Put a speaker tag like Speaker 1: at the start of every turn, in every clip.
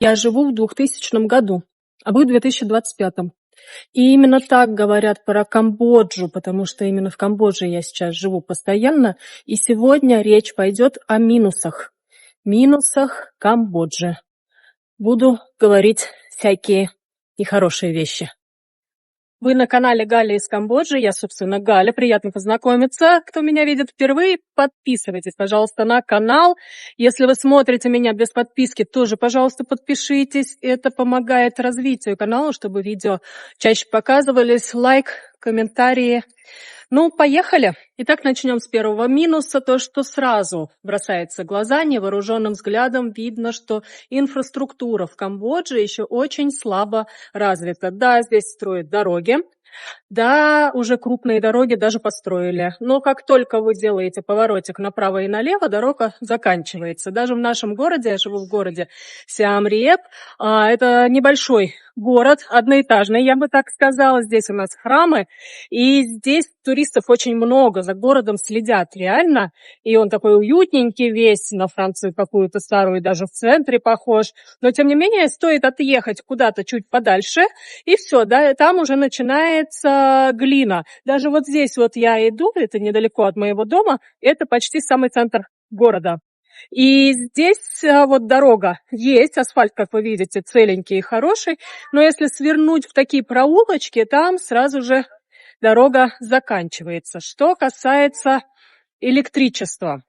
Speaker 1: Я живу в 2000 году, а вы в 2025. И именно так говорят про Камбоджу, потому что именно в Камбодже я сейчас живу постоянно. И сегодня речь пойдет о минусах. Минусах Камбоджи. Буду говорить всякие нехорошие вещи. Вы на канале Галя из Камбоджи. Я, собственно, Галя. Приятно познакомиться. Кто меня видит впервые, подписывайтесь, пожалуйста, на канал. Если вы смотрите меня без подписки, тоже, пожалуйста, подпишитесь. Это помогает развитию канала, чтобы видео чаще показывались. Лайк, комментарии. Ну, поехали. Итак, начнем с первого минуса. То, что сразу бросается в глаза, невооруженным взглядом видно, что инфраструктура в Камбодже еще очень слабо развита. Да, здесь строят дороги. Да, уже крупные дороги даже построили. Но как только вы делаете поворотик направо и налево, дорога заканчивается. Даже в нашем городе, я живу в городе Сиам-Риэп, это небольшой город, одноэтажный, я бы так сказала. Здесь у нас храмы, и здесь туристов очень много, за городом следят реально. И он такой уютненький весь, на Францию какую-то старую, даже в центре похож. Но, тем не менее, стоит отъехать куда-то чуть подальше, и все, да, там уже начинается глина. Даже вот здесь вот я иду, это недалеко от моего дома, это почти самый центр города. И здесь вот дорога есть, асфальт, как вы видите, целенький и хороший, но если свернуть в такие проулочки, там сразу же дорога заканчивается. Что касается электричества.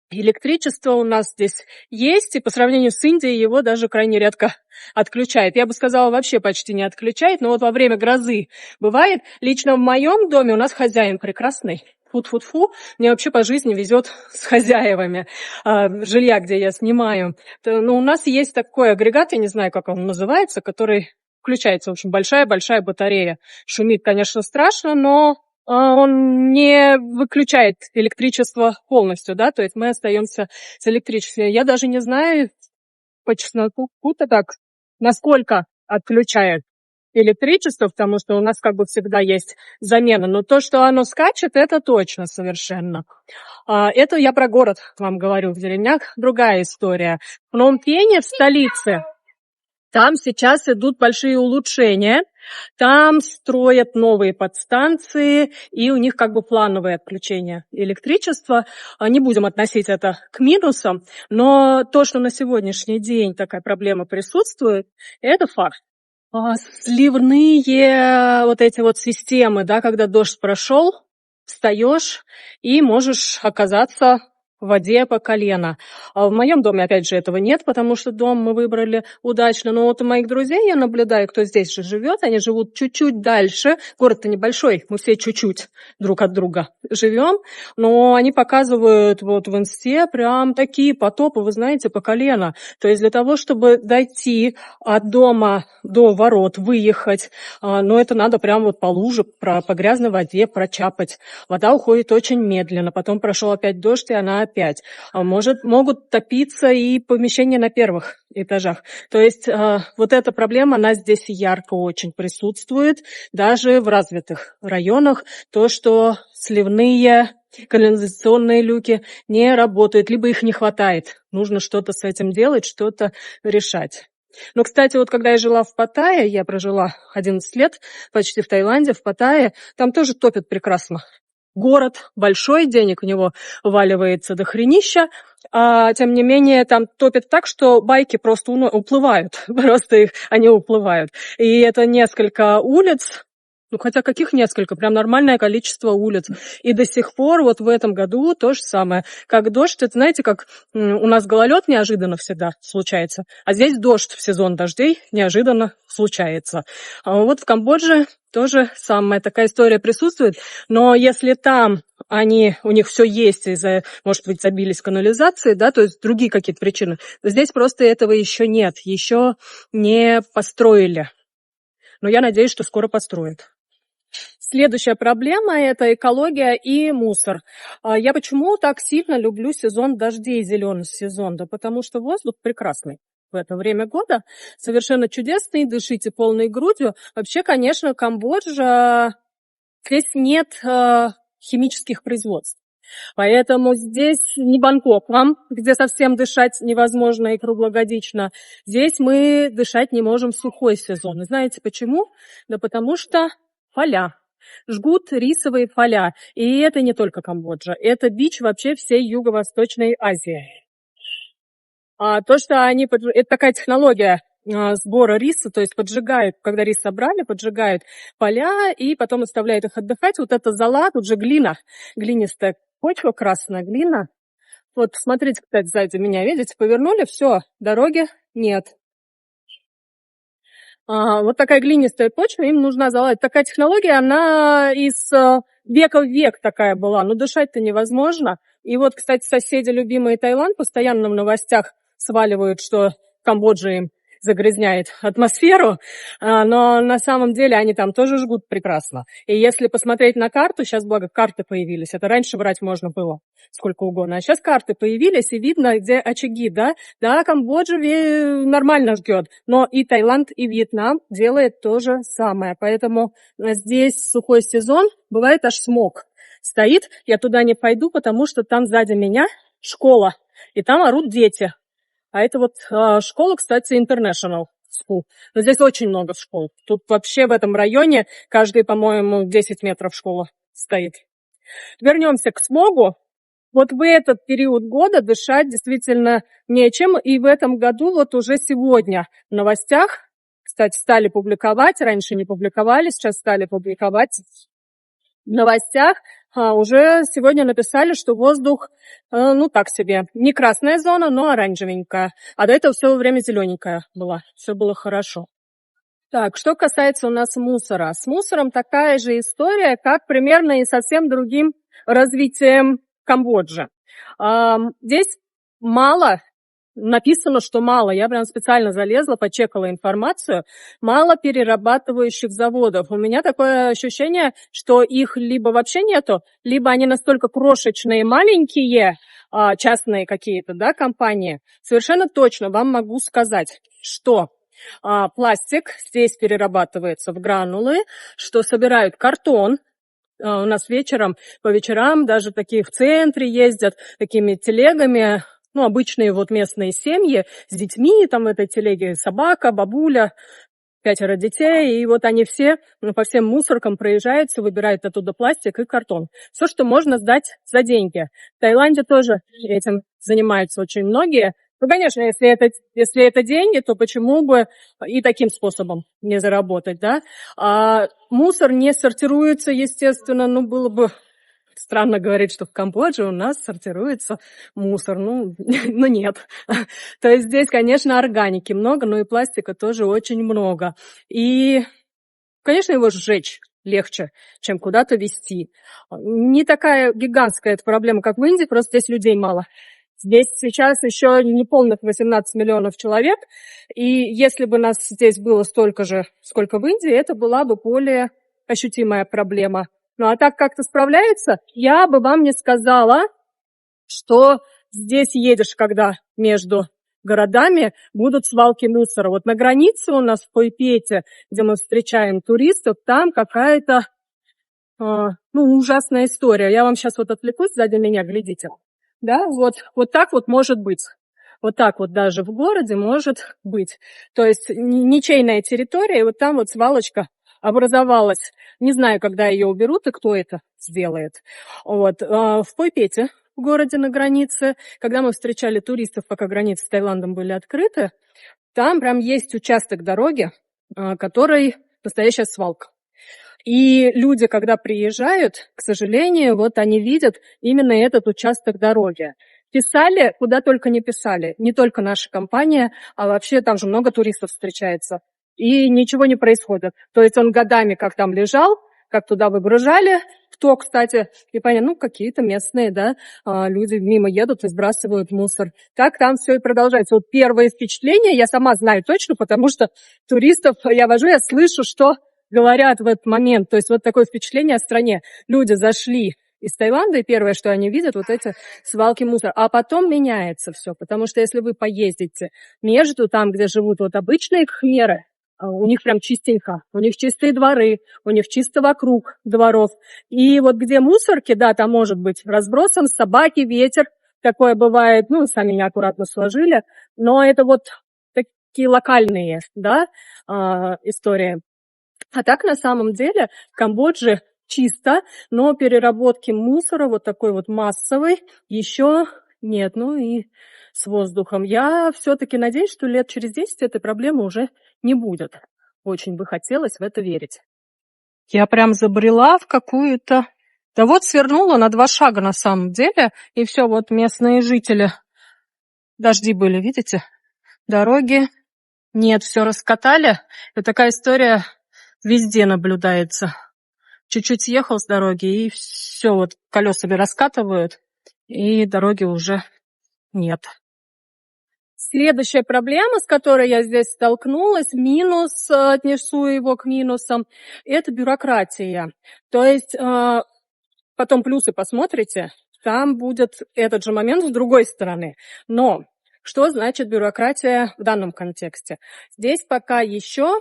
Speaker 1: Электричество у нас здесь есть, и по сравнению с Индией его даже крайне редко отключает. Я бы сказала, вообще почти не отключает, но вот во время грозы бывает. Лично в моем доме у нас хозяин прекрасный. Фу-фу-фу, мне вообще по жизни везет с хозяевами жилья, где я снимаю. Но у нас есть такой агрегат, я не знаю, как он называется, который включается, в общем, большая-большая батарея. Шумит, конечно, страшно, но он не выключает электричество полностью, да, то есть мы остаемся с электричеством. Я даже не знаю, по чесноку-то так, насколько отключает электричество, потому что у нас как бы всегда есть замена. Но то, что оно скачет, это точно совершенно. Это я про город вам говорю. В деревнях другая история. В Пномпене, в столице, там сейчас идут большие улучшения. Там строят новые подстанции, и у них как бы плановое отключение электричества. Не будем относить это к минусам, но то, что на сегодняшний день такая проблема присутствует, это факт. Сливные вот эти вот системы, да, когда дождь прошел, встаешь и можешь оказаться в воде по колено. А в моем доме, опять же, этого нет, потому что дом мы выбрали удачно. Но вот у моих друзей я наблюдаю, кто здесь же живет, они живут чуть-чуть дальше. Город-то небольшой, мы все чуть-чуть друг от друга живем. Но они показывают вот в инсте прям такие потопы, вы знаете, по колено. То есть для того, чтобы дойти от дома до ворот, выехать, но это надо прям вот по луже, по грязной воде прочапать. Вода уходит очень медленно, потом прошел опять дождь, и она опять. Могут топиться и помещения на первых этажах. То есть вот эта проблема, она здесь ярко очень присутствует, даже в развитых районах. То, что сливные канализационные люки не работают, либо их не хватает. Нужно что-то с этим делать, что-то решать. Но, кстати, вот когда я жила в Паттайе, я прожила 11 лет почти в Таиланде, в Паттайе, там тоже топят прекрасно. Город большой, денег у него валивается до хренища, тем не менее там топят так, что байки просто уплывают, просто они уплывают. И это несколько улиц, ну хотя каких несколько, прям нормальное количество улиц. И до сих пор вот в этом году то же самое. Как дождь, это знаете, как у нас гололед неожиданно всегда случается, а здесь дождь в сезон дождей неожиданно случается. А вот в Камбодже тоже самая такая история присутствует, но если там у них все есть из-за, может быть, забились канализации, да, то есть другие какие-то причины, то здесь просто этого еще нет, еще не построили. Но я надеюсь, что скоро построят. Следующая проблема – это экология и мусор. Я почему так сильно люблю сезон дождей, зеленый сезон? Да потому что воздух прекрасный в это время года, совершенно чудесный, дышите полной грудью. Вообще, конечно, Камбоджа, здесь нет химических производств. Поэтому здесь не Бангкок вам, где совсем дышать невозможно и круглогодично. Здесь мы дышать не можем в сухой сезон. И знаете почему? Да потому что поля. Жгут рисовые поля. И это не только Камбоджа. Это бич вообще всей Юго-Восточной Азии. То, что это такая технология сбора риса, то есть поджигают, когда рис собрали, поджигают поля и потом оставляют их отдыхать. Вот это зола, тут же глина, глинистая почва, красная глина. Вот смотрите, кстати, сзади меня, видите, повернули, все, дороги нет. Вот такая глинистая почва, им нужна зола. Такая технология, она из века в век такая была, но дышать-то невозможно. И вот, кстати, соседи любимые Таиланд постоянно в новостях сваливают, что Камбоджа им загрязняет атмосферу, но на самом деле они там тоже жгут прекрасно. И если посмотреть на карту, сейчас, благо, карты появились, это раньше брать можно было сколько угодно, а сейчас карты появились, и видно, где очаги, да? Да, Камбоджа нормально жгет, но и Таиланд, и Вьетнам делает то же самое. Поэтому здесь сухой сезон, бывает аж смог стоит. Я туда не пойду, потому что там сзади меня школа, и там орут дети. А это вот школа, кстати, International School. Но здесь очень много школ. Тут вообще в этом районе каждые, по-моему, 10 метров школа стоит. Вернемся к смогу. Вот в этот период года дышать действительно нечем. И в этом году вот уже сегодня в новостях, кстати, стали публиковать, раньше не публиковали, сейчас стали публиковать в новостях, уже сегодня написали, что воздух, ну так себе, не красная зона, но оранжевенькая. А до этого все время зелененькая была, все было хорошо. Так, что касается у нас мусора. С мусором такая же история, как примерно и совсем другим развитием Камбоджи. Здесь мало. Написано, что мало. Я прям специально залезла, почекала информацию. Мало перерабатывающих заводов. У меня такое ощущение, что их либо вообще нету, либо они настолько крошечные, маленькие, частные какие-то, да, компании. Совершенно точно вам могу сказать, что пластик здесь перерабатывается в гранулы, что собирают картон. У нас по вечерам даже такие в центре ездят такими телегами. Ну, обычные вот местные семьи с детьми, там в этой телеге собака, бабуля, 5 детей, и вот они все по всем мусоркам проезжаются, выбирают оттуда пластик и картон. Все, что можно сдать за деньги. В Таиланде тоже этим занимаются очень многие. Ну, конечно, если это деньги, то почему бы и таким способом не заработать, да? Мусор не сортируется, естественно, было бы странно говорить, что в Камбодже у нас сортируется мусор. Ну нет. То есть здесь, конечно, органики много, но и пластика тоже очень много. И, конечно, его сжечь легче, чем куда-то везти. Не такая гигантская эта проблема, как в Индии, просто здесь людей мало. Здесь сейчас еще не полных 18 миллионов человек, и если бы нас здесь было столько же, сколько в Индии, это была бы более ощутимая проблема. Ну, а так как-то справляется, я бы вам не сказала, что здесь едешь, когда между городами будут свалки мусора. Вот на границе у нас в Пхойпете, где мы встречаем туристов, там какая-то, ужасная история. Я вам сейчас вот отвлекусь, сзади меня, глядите. Да, вот так вот может быть. Вот так вот даже в городе может быть. То есть ничейная территория, и вот там вот свалочка образовалась. Не знаю, когда ее уберут и кто это сделает. Вот. В Пхойпете, в городе на границе, когда мы встречали туристов, пока границы с Таиландом были открыты, там прям есть участок дороги, который настоящая свалка. И люди, когда приезжают, к сожалению, вот они видят именно этот участок дороги. Писали, куда только не писали. Не только наша компания, а вообще там же много туристов встречается. И ничего не происходит. То есть он годами как там лежал, как туда выгружали. Кто, кстати, и понятно, какие-то местные, да, люди мимо едут и сбрасывают мусор. Так там все и продолжается. Вот первое впечатление я сама знаю точно, потому что туристов я вожу, я слышу, что говорят в этот момент. То есть вот такое впечатление о стране. Люди зашли из Таиланда, и первое, что они видят, вот эти свалки мусора. А потом меняется все, потому что если вы поездите между там, где живут вот обычные кхмеры, У них прям чистенько, у них чистые дворы, у них чисто вокруг дворов. И вот где мусорки, да, там может быть разбросан, собаки, ветер, такое бывает, ну, сами неаккуратно сложили, но это вот такие локальные, да, истории. А так, на самом деле, в Камбодже чисто, но переработки мусора вот такой вот массовой еще нет. Ну и с воздухом. Я все-таки надеюсь, что лет через 10 этой проблемы уже не будет. Очень бы хотелось в это верить. Я прям забрела в какую-то... Да вот свернула на 2 шага на самом деле. И все, вот местные жители. Дожди были, видите? Дороги нет, все раскатали. И такая история везде наблюдается. Чуть-чуть съехал с дороги, и все, вот колесами раскатывают, и дороги уже нет. Следующая проблема, с которой я здесь столкнулась, минус, отнесу его к минусам, это бюрократия. То есть потом плюсы посмотрите, там будет этот же момент с другой стороны. Но что значит бюрократия в данном контексте? Здесь пока еще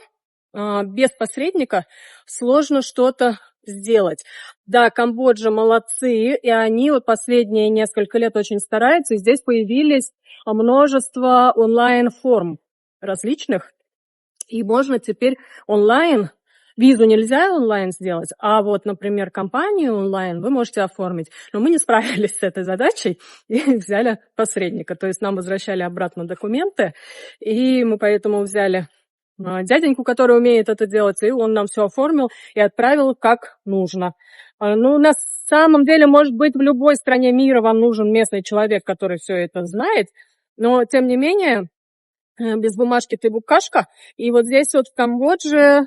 Speaker 1: без посредника сложно что-то сделать. Да, Камбоджа молодцы, и они вот последние несколько лет очень стараются, и здесь появились множество онлайн-форм различных, и можно теперь онлайн, визу нельзя онлайн сделать, а вот, например, компанию онлайн вы можете оформить. Но мы не справились с этой задачей и взяли посредника, то есть нам возвращали обратно документы, и мы поэтому взяли дяденьку, который умеет это делать, и он нам все оформил и отправил как нужно. Ну, на самом деле, может быть, в любой стране мира вам нужен местный человек, который все это знает, но, тем не менее, без бумажки ты букашка. И вот здесь вот в Камбодже,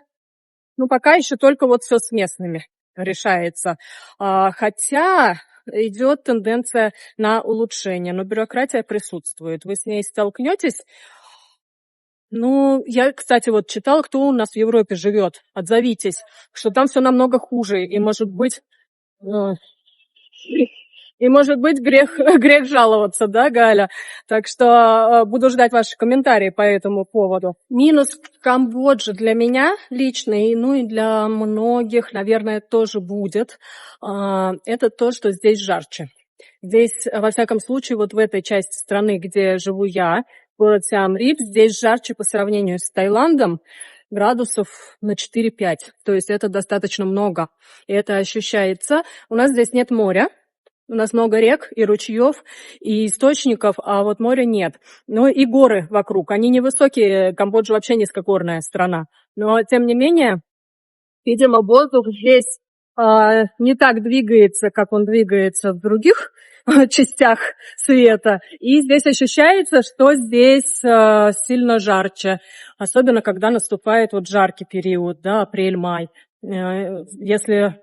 Speaker 1: ну, пока еще только вот все с местными решается. Хотя идет тенденция на улучшение, но бюрократия присутствует. Вы с ней столкнетесь. Ну, я, кстати, вот читала, кто у нас в Европе живет. Отзовитесь, что там все намного хуже. И, может быть, грех, грех жаловаться, да, Галя? Так что буду ждать ваши комментарии по этому поводу. Минус Камбоджи для меня лично, ну и для многих, наверное, тоже будет. Это то, что здесь жарче. Здесь, во всяком случае, вот в этой части страны, где живу я, город Сиам-Рип, здесь жарче по сравнению с Таиландом градусов на 4-5. То есть это достаточно много. И это ощущается. У нас здесь нет моря. У нас много рек и ручьев, и источников, а вот моря нет. Ну и горы вокруг. Они невысокие. Камбоджа вообще низкогорная страна. Но, тем не менее, видимо, воздух здесь не так двигается, как он двигается в других частях света. И здесь ощущается, что здесь сильно жарче. Особенно, когда наступает вот жаркий период, да, апрель-май. Если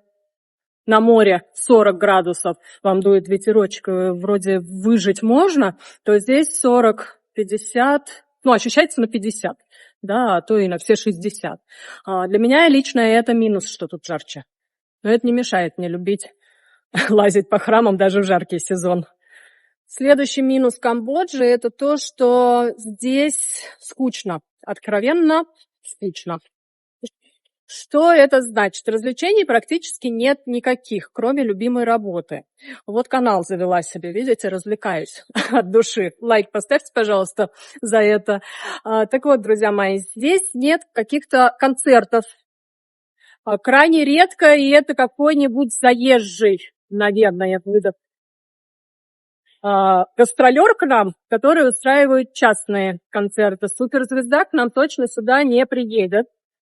Speaker 1: на море 40 градусов, вам дует ветерочек, вроде выжить можно, то здесь 40-50, ну, ощущается на 50, да, а то и на все 60. Для меня лично это минус, что тут жарче. Но это не мешает мне любить лазить по храмам даже в жаркий сезон. Следующий минус Камбоджи – это то, что здесь скучно, откровенно скучно. Что это значит? Развлечений практически нет никаких, кроме любимой работы. Вот канал завела себе, видите, развлекаюсь от души. Лайк поставьте, пожалуйста, за это. Так вот, друзья мои, здесь нет каких-то концертов. Крайне редко, и это какой-нибудь заезжий, наверное, выдох. Гастролер к нам, который устраивает частные концерты. Суперзвезда к нам точно сюда не приедет.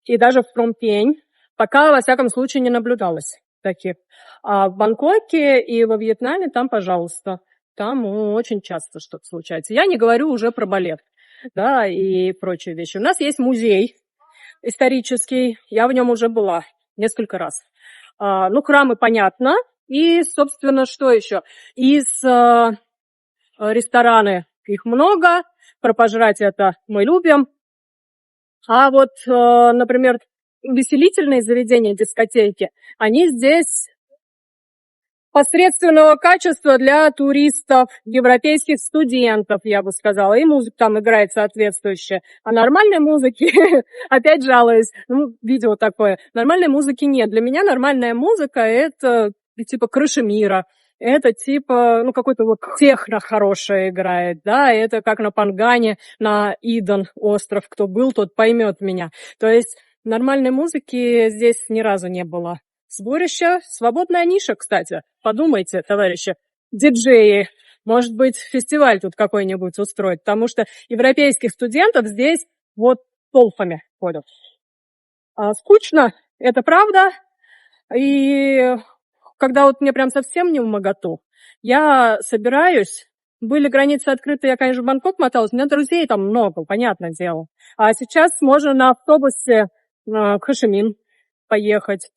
Speaker 1: И даже в Пномпень пока, во всяком случае, не наблюдалось таких. А в Бангкоке и во Вьетнаме там, пожалуйста, там очень часто что-то случается. Я не говорю уже про балет, да, и прочие вещи. У нас есть музей исторический, я в нем уже была несколько раз. Ну, храмы, понятно. И, собственно, что еще? Из рестораны, их много, про пожрать это мы любим. А вот, например, увеселительные заведения, дискотеки, они здесь посредственного качества для туристов, европейских студентов, я бы сказала. И музыка там играет соответствующая. А нормальной музыки, опять жалуюсь, видео такое, нормальной музыки нет. Для меня нормальная музыка — это типа «Крыша мира». Это типа, какой-то вот техно хорошее играет, да, это как на Пангане, на Иден остров. Кто был, тот поймет меня. То есть нормальной музыки здесь ни разу не было. Сборище, свободная ниша, кстати. Подумайте, товарищи, диджеи. Может быть, фестиваль тут какой-нибудь устроить, потому что европейских студентов здесь вот толпами ходят. Скучно, это правда. И когда вот мне прям совсем не вмоготу, я собираюсь. Были границы открыты, я, конечно, в Бангкок моталась, у меня друзей там много, понятное дело. А сейчас можно на автобусе в Хошимин поехать.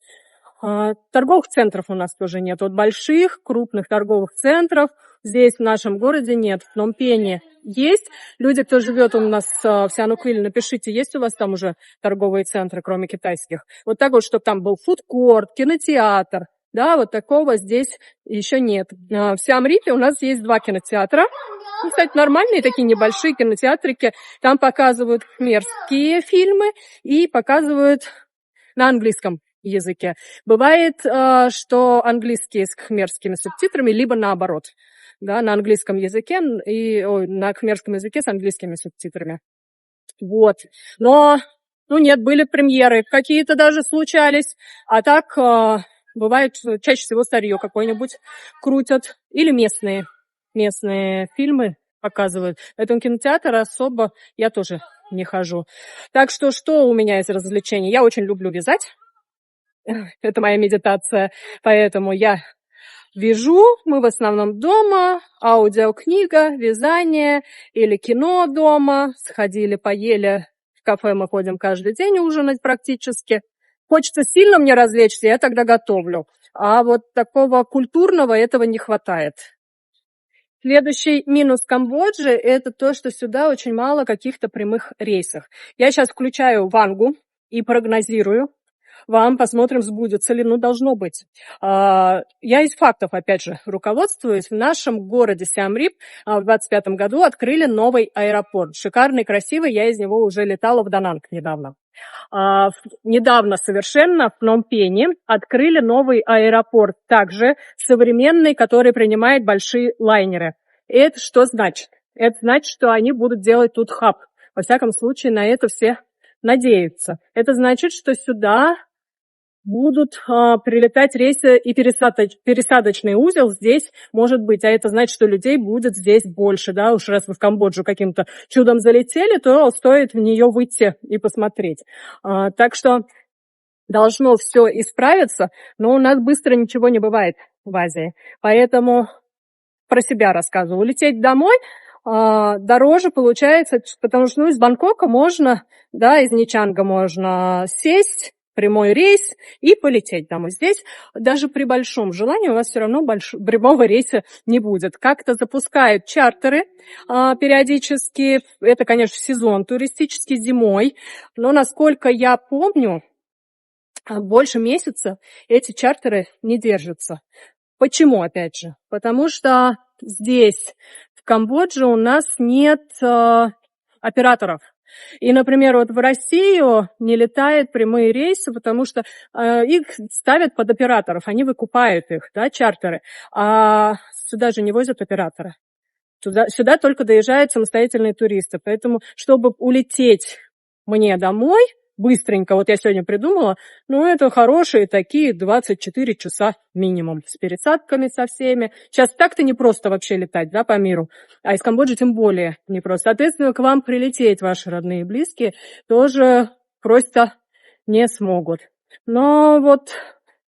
Speaker 1: Торговых центров у нас тоже нет. Вот больших, крупных торговых центров здесь в нашем городе нет. В Пномпене есть. Люди, кто живет у нас в Сиануквиле, напишите, есть у вас там уже торговые центры, кроме китайских? Вот так вот, чтобы там был фудкорт, кинотеатр. Да, вот такого здесь еще нет. В Сиам-Рипе у нас есть 2 кинотеатра. Кстати, нормальные такие небольшие кинотеатрики. Там показывают хмерские фильмы и показывают на английском языке. Бывает, что английские с кхмерскими субтитрами, либо наоборот. Да, на английском языке на кхмерском языке с английскими субтитрами. Вот. Но, нет, были премьеры, какие-то даже случались. А так, бывает, чаще всего старье какое-нибудь крутят. Или местные фильмы показывают. Поэтому кинотеатр особо я тоже не хожу. Так что у меня из развлечений? Я очень люблю вязать. Это моя медитация. Поэтому я вяжу. Мы в основном дома. Аудиокнига, вязание или кино дома. Сходили, поели. В кафе мы ходим каждый день ужинать практически. Хочется сильно мне развлечься, я тогда готовлю. А вот такого культурного этого не хватает. Следующий минус Камбоджи — это то, что сюда очень мало каких-то прямых рейсов. Я сейчас включаю Вангу и прогнозирую вам, посмотрим, сбудется ли. Должно быть. Я из фактов, опять же, руководствуюсь. В нашем городе Сиам-Рип в 2025 году открыли новый аэропорт. Шикарный, красивый. Я из него уже летала в Дананг недавно. Недавно совершенно в Пномпене открыли новый аэропорт, также современный, который принимает большие лайнеры. Это что значит? Это значит, что они будут делать тут хаб. Во всяком случае, на это все надеются. Это значит, что сюда будут прилетать рейсы, и пересадочный узел здесь может быть. А это значит, что людей будет здесь больше. Да? Уж раз вы в Камбоджу каким-то чудом залетели, то стоит в нее выйти и посмотреть. Так что должно все исправиться, но у нас быстро ничего не бывает в Азии. Поэтому про себя рассказываю. Улететь домой дороже получается, потому что из Бангкока можно, да, из Ничанга можно сесть, прямой рейс и полететь домой. Здесь даже при большом желании у вас все равно прямого рейса не будет. Как-то запускают чартеры периодически. Это, конечно, сезон туристический зимой. Но, насколько я помню, больше месяца эти чартеры не держатся. Почему, опять же? Потому что здесь, в Камбодже, у нас нет операторов. И, например, вот в Россию не летают прямые рейсы, потому что их ставят под операторов, они выкупают их, да, чартеры. А сюда же не возят оператора. Сюда только доезжают самостоятельные туристы. Поэтому, чтобы улететь мне домой быстренько, вот я сегодня придумала, это хорошие такие 24 часа минимум, с пересадками со всеми. Сейчас так-то непросто вообще летать, да, по миру, а из Камбоджи тем более непросто. Соответственно, к вам прилететь ваши родные и близкие тоже просто не смогут. Но вот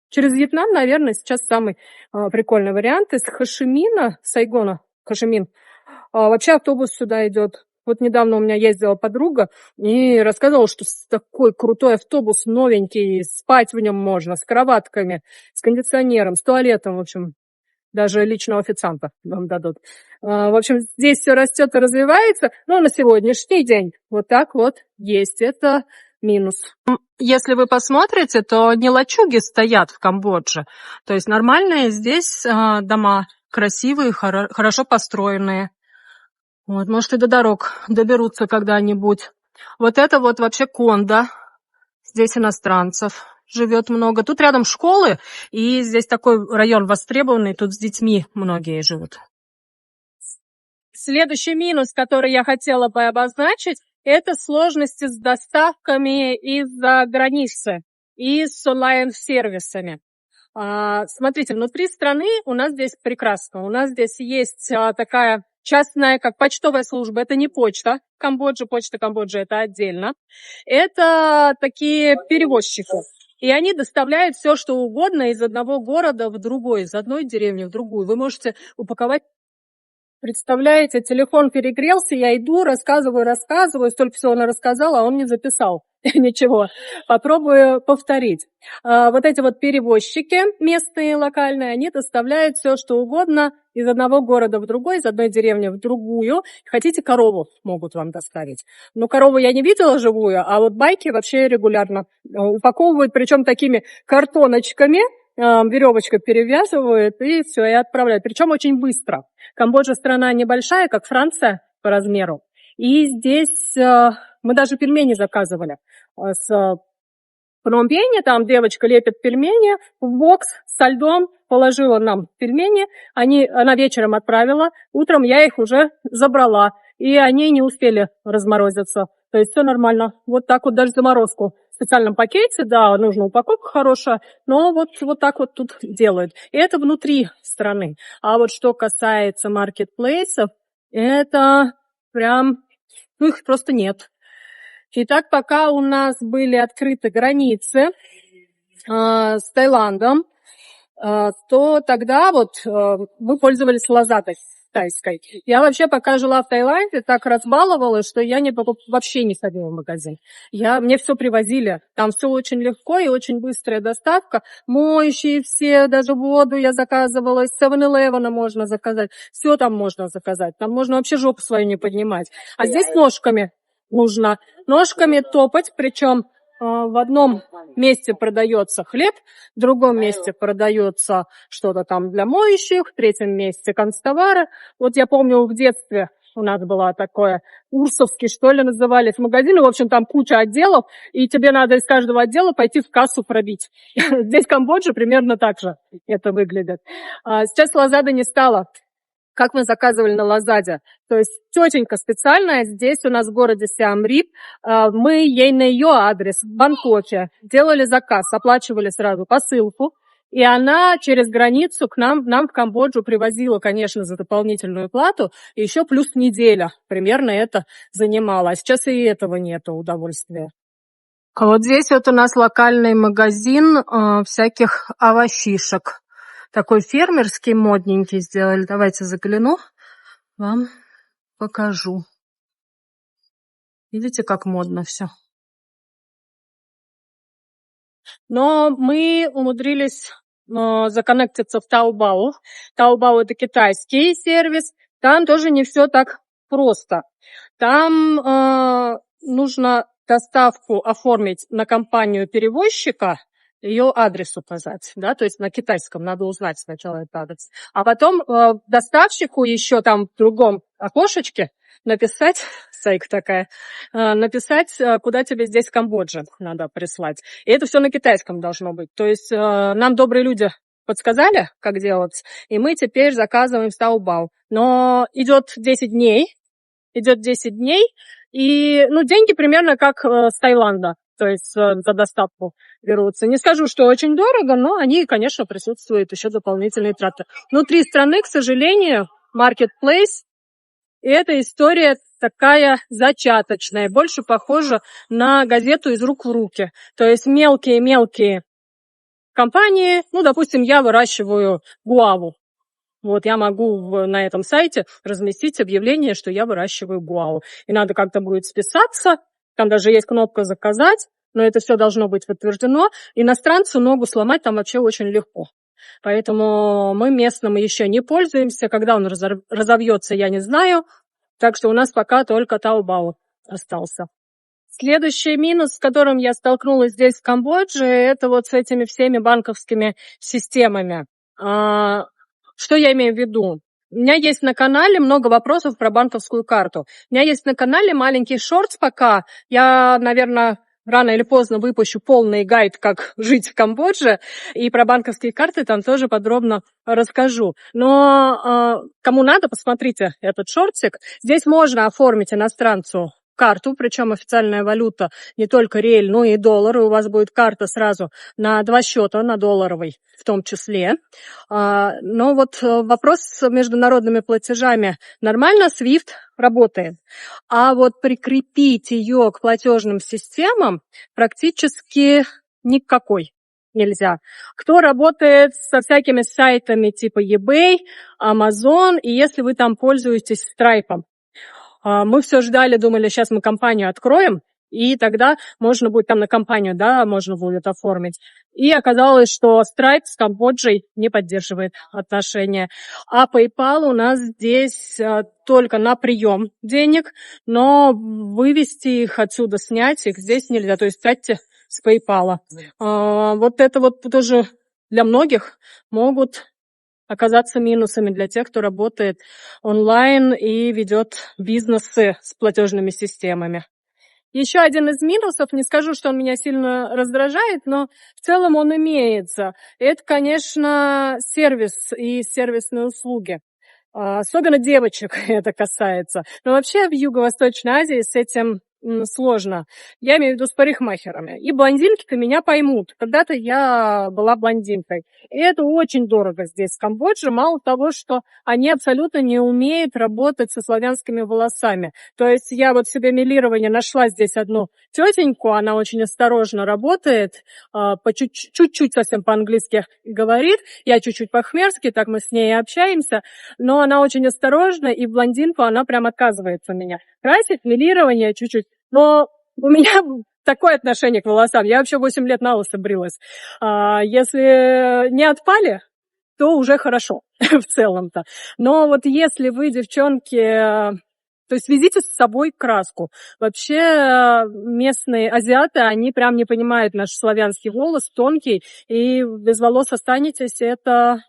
Speaker 1: через Вьетнам, наверное, сейчас самый прикольный вариант. Из Хошимина, Сайгона, Хошимин, вообще автобус сюда идет. Вот недавно у меня ездила подруга и рассказывала, что такой крутой автобус, новенький, спать в нем можно, с кроватками, с кондиционером, с туалетом, в общем, даже личного официанта вам дадут. В общем, здесь все растет и развивается, но на сегодняшний день вот так вот есть. Это минус. Если вы посмотрите, то не лачуги стоят в Камбодже. То есть нормальные здесь дома, красивые, хорошо построенные. Вот, может, и до дорог доберутся когда-нибудь. Вот это вот вообще кондо. Здесь иностранцев живет много. Тут рядом школы, и здесь такой район востребованный, тут с детьми многие живут. Следующий минус, который я хотела бы обозначить, это сложности с доставками из-за границы и с онлайн-сервисами. Смотрите, внутри страны у нас здесь прекрасно. У нас здесь есть такая частная, как почтовая служба. Это не почта Камбоджи, почта Камбоджи это отдельно. Это такие перевозчики. И они доставляют все, что угодно из одного города в другой, из одной деревни в другую. Вы можете упаковать. Представляете, телефон перегрелся, я иду, рассказываю, столько всего она рассказала, а он не записал ничего. Попробую повторить. Вот эти вот перевозчики местные, локальные, они доставляют все, что угодно из одного города в другой, из одной деревни в другую. Хотите, корову могут вам доставить. Но корову я не видела живую, а вот байки вообще регулярно упаковывают, причем такими картоночками, веревочкой перевязывают и все, и отправляют. Причем очень быстро. Камбоджа страна небольшая, как Франция по размеру. И здесь мы даже пельмени заказывали с Пномпеня. Там девочка лепит пельмени в бокс со льдом, положила нам пельмени. Она вечером отправила, утром я их уже забрала. И они не успели разморозиться. То есть все нормально. Вот так вот даже заморозку. В специальном пакете, да, нужна упаковка хорошая, но вот так вот тут делают. И это внутри страны. А вот что касается маркетплейсов, это прям, их просто нет. Итак, пока у нас были открыты границы с Таиландом, то тогда вот мы пользовались лазатой тайской. Я вообще, пока жила в Таиланде, так разбаловалась, что я вообще не ходила в магазин. Мне все привозили. Там все очень легко и очень быстрая доставка. Моющие все, даже воду я заказывала. Из 7-Eleven можно заказать. Все там можно заказать. Там можно вообще жопу свою не поднимать. А здесь ножками нужно. Ножками топать, причем в одном месте продается хлеб, в другом месте продается что-то там для моющих, в третьем месте канцтовары. Вот я помню, в детстве у нас было такое, Урсовский, что ли, назывались магазины. В общем, там куча отделов, и тебе надо из каждого отдела пойти в кассу пробить. Здесь в Камбодже примерно так же это выглядит. Сейчас лазада не стало. Как мы заказывали на Лазаде. То есть тетенька специальная здесь у нас в городе Сиам-Рип. Мы ей на ее адрес в Бангкоке делали заказ, оплачивали сразу посылку. И она через границу к нам в Камбоджу привозила, конечно, за дополнительную плату. И еще плюс неделя примерно это занимало. А сейчас и этого нету удовольствия. А вот здесь вот у нас локальный магазин всяких овощишек. Такой фермерский, модненький сделали. Давайте загляну, вам покажу. Видите, как модно все. Но мы умудрились законнектиться в Taobao. Taobao — это китайский сервис. Там тоже не все так просто. Там нужно доставку оформить на компанию перевозчика, ее адрес указать, да, то есть на китайском надо узнать сначала этот адрес. А потом доставщику еще там в другом окошечке написать, сайк такая, написать, куда тебе здесь в Камбодже надо прислать. И это все на китайском должно быть. То есть нам добрые люди подсказали, как делать, и мы теперь заказываем в Taobao. Но идет 10 дней, и деньги примерно как с Таиланда. То есть за доставку берутся. Не скажу, что очень дорого, но они, конечно, присутствуют еще дополнительные траты. Внутри страны, к сожалению, marketplace, и эта история такая зачаточная, больше похожа на газету из рук в руки. То есть мелкие компании, допустим, я выращиваю гуаву. Вот я могу на этом сайте разместить объявление, что я выращиваю гуаву. И надо как-то будет списаться. Там даже есть кнопка «Заказать», но это все должно быть подтверждено. Иностранцу ногу сломать там вообще очень легко. Поэтому мы местным еще не пользуемся. Когда он разовьется, я не знаю. Так что у нас пока только Taobao остался. Следующий минус, с которым я столкнулась здесь, в Камбодже, это вот с этими всеми банковскими системами. Что я имею в виду? У меня есть на канале много вопросов про банковскую карту. У меня есть на канале маленький шортс пока. Я, наверное, рано или поздно выпущу полный гайд, как жить в Камбодже, и про банковские карты там тоже подробно расскажу. Но кому надо, посмотрите этот шортик. Здесь можно оформить иностранцу карту, причем официальная валюта не только реаль, но и доллары. У вас будет карта сразу на 2 счета, на долларовый в том числе. Но вот вопрос с международными платежами. Нормально SWIFT работает, а вот прикрепить ее к платежным системам практически никакой нельзя. Кто работает со всякими сайтами типа eBay, Amazon, и если вы там пользуетесь Stripe, мы все ждали, думали, сейчас мы компанию откроем, и тогда можно будет там на компанию, да, можно будет оформить. И оказалось, что Stripe с Камбоджей не поддерживает отношения. А PayPal у нас здесь только на прием денег, но вывести их отсюда, снять их здесь нельзя. То есть тратьте с PayPal. Вот это вот тоже для многих могут оказаться минусами для тех, кто работает онлайн и ведет бизнесы с платежными системами. Еще один из минусов, не скажу, что он меня сильно раздражает, но в целом он имеется. Это, конечно, сервис и сервисные услуги. Особенно девочек это касается. Но вообще в Юго-Восточной Азии с этим сложно. Я имею в виду с парикмахерами. И блондинки-то меня поймут. Когда-то я была блондинкой. И это очень дорого здесь, в Камбодже. Мало того, что они абсолютно не умеют работать со славянскими волосами. То есть я вот себе милирование нашла здесь одну тетеньку. Она очень осторожно работает. По чуть-чуть совсем по-английски говорит. Я чуть-чуть по-хмерски, так мы с ней общаемся. Но она очень осторожна, и блондинку она прям отказывается меня красить, милирование чуть-чуть. Но у меня такое отношение к волосам. Я вообще 8 лет на лысо брилась. Если не отпали, то уже хорошо в целом-то. Но вот если вы, девчонки, то есть везите с собой краску. Вообще местные азиаты, они прям не понимают наш славянский волос, тонкий, и без волос останетесь, это...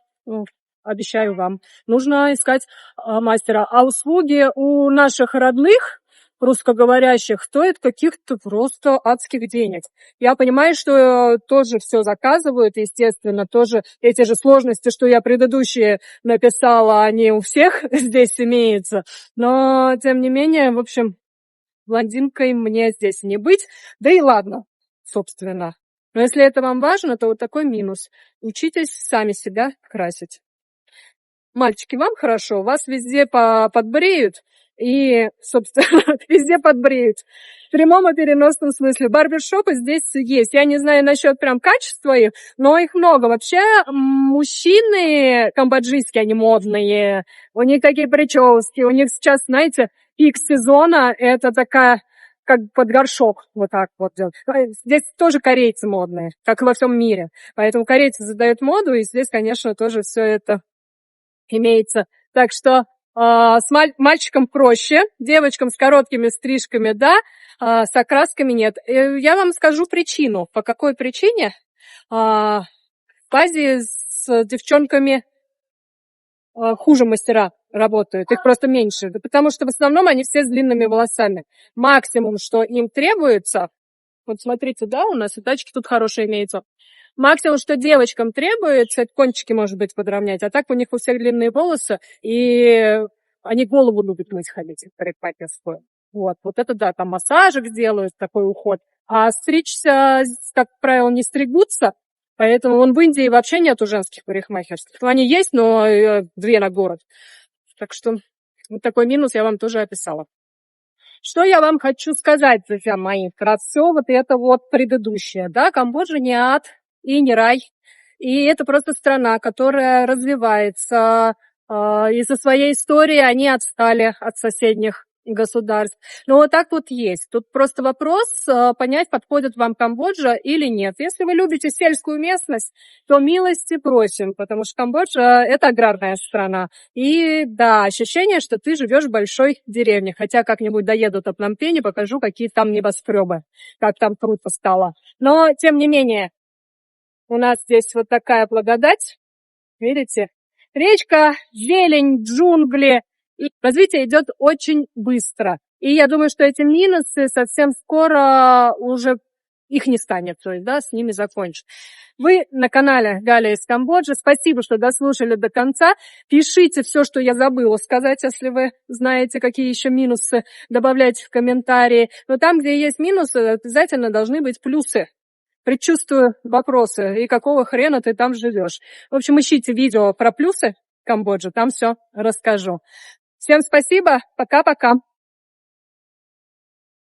Speaker 1: обещаю вам. Нужно искать мастера. А услуги у наших родных, русскоговорящих, стоят каких-то просто адских денег. Я понимаю, что тоже все заказывают, естественно, тоже эти же сложности, что я предыдущие написала, они у всех здесь имеются. Но, тем не менее, в общем, блондинкой мне здесь не быть. Да и ладно, собственно. Но если это вам важно, то вот такой минус. Учитесь сами себя красить. Мальчики, вам хорошо, вас везде подбреют и, собственно, везде подбреют. В прямом и переносном смысле. Барбершопы здесь есть. Я не знаю насчет прям качества их, но их много. Вообще, мужчины камбоджийские, они модные. У них такие прически. У них сейчас, знаете, пик сезона, это такая, как под горшок, вот так вот делать. Здесь тоже корейцы модные, как и во всем мире. Поэтому корейцы задают моду, и здесь, конечно, тоже все это имеется. Так что с мальчиком проще, девочкам с короткими стрижками, да, с окрасками нет. Я вам скажу причину. По какой причине в Азии с девчонками хуже мастера работают, их просто меньше. Да потому что в основном они все с длинными волосами. Максимум, что им требуется, вот смотрите, да, у нас и тачки тут хорошие имеются. Максимум, что девочкам требуется, это кончики, может быть, подровнять. А так у них у всех длинные волосы, и они голову любят мыть, ходить в парикмахерскую. Вот это да, там массажик сделают, такой уход. А стричься, как правило, не стригутся. Поэтому вон в Индии вообще нету женских парикмахерских. Они есть, но 2 на город. Так что вот такой минус я вам тоже описала. Что я вам хочу сказать, друзья мои? Про все вот это вот предыдущее. Да, Камбоджа не ад и не рай. И это просто страна, которая развивается. Из-за своей истории они отстали от соседних государств. Но вот так вот есть. Тут просто вопрос понять, подходит вам Камбоджа или нет. Если вы любите сельскую местность, то милости просим, потому что Камбоджа – это аграрная страна. И да, ощущение, что ты живешь в большой деревне. Хотя как-нибудь доеду до Пномпени, покажу, какие там небоскребы, как там круто стало. Но, тем не менее, у нас здесь вот такая благодать. Видите? Речка, зелень, джунгли. И развитие идет очень быстро. И я думаю, что эти минусы совсем скоро уже их не станет, то есть, да, с ними закончат. Вы на канале Галя из Камбоджи. Спасибо, что дослушали до конца. Пишите все, что я забыла сказать, если вы знаете, какие еще минусы, добавляйте в комментарии. Но там, где есть минусы, обязательно должны быть плюсы. Предчувствую вопросы, и какого хрена ты там живешь. В общем, ищите видео про плюсы Камбоджи, там все расскажу. Всем спасибо, пока-пока.